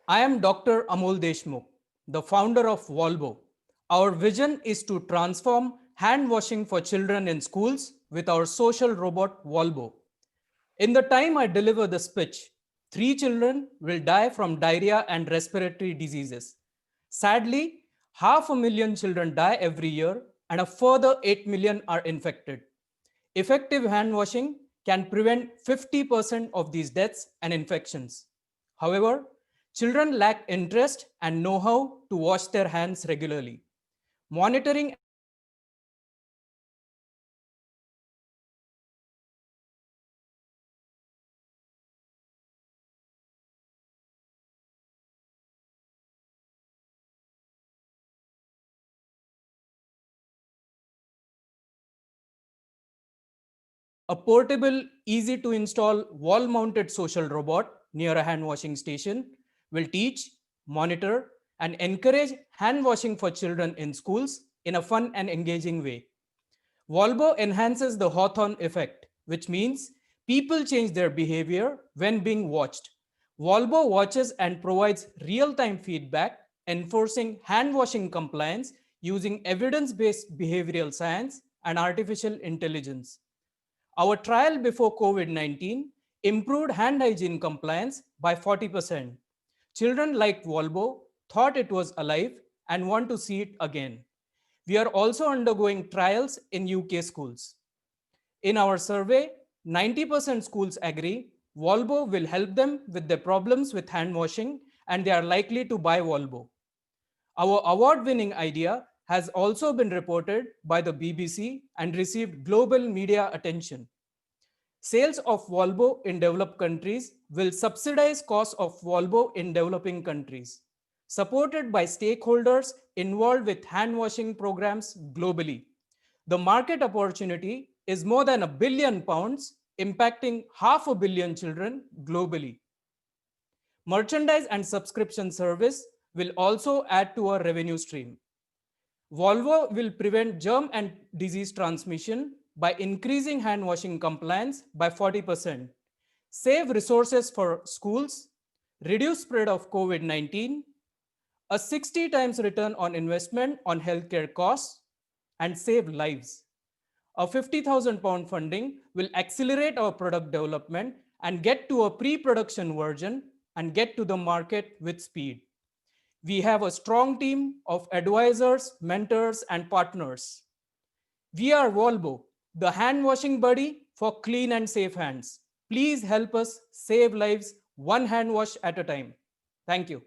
I am Dr. Amol Deshmukh, the founder of Volvo. Our vision is to transform hand washing for children in schools with our social robot Volvo. In the time I deliver the speech, 3 children will die from diarrhea and respiratory diseases. Sadly, 500,000 children die every year and a further 8 million are infected. Effective hand washing can prevent 50% of these deaths and infections. However, children lack interest and know how to wash their hands regularly. Monitoring and encouraging hand washing is essential for preventing infections and saving lives. Our trial before COVID 19 improved hand washing compliance by 40%. Save resources for schools, reduce spread of COVID-19. A portable, easy to install wall mounted social robot near a hand washing station will teach, monitor, and encourage hand washing for children in schools in a fun and engaging way. Volvo enhances the Hawthorne effect, which means people change their behavior when being watched. Volvo watches and provides real time feedback, enforcing hand washing compliance using evidence based behavioral science and artificial intelligence. Our trial before COVID 19 improved hand hygiene compliance by 40%. Children like Volvo thought it was alive and want to see it again. We are also undergoing trials in UK schools. In our survey, 90% schools agree Volvo will help them with their problems with hand washing and they are likely to buy Volvo. Our award winning idea has also been reported by the BBC and received global media attention. Sales of Volvo in developed countries will subsidize costs of Volvo in developing countries, supported by stakeholders involved with hand washing programs globally. The market opportunity is more than £1 billion, impacting 500 million children globally. Merchandise and subscription service will also add to our revenue stream. Volvo will prevent germ and disease transmission by increasing hand washing compliance by 40%, save resources for schools, reduce spread of COVID 19, a 60 times return on investment on healthcare costs, and save lives. A £50,000 funding will accelerate our product development and get to a pre production version and get to the market with speed. We have a strong team of advisors, mentors, and partners. We are Volvo, the hand washing buddy for clean and safe hands. Please help us save lives one hand wash at a time. Thank you.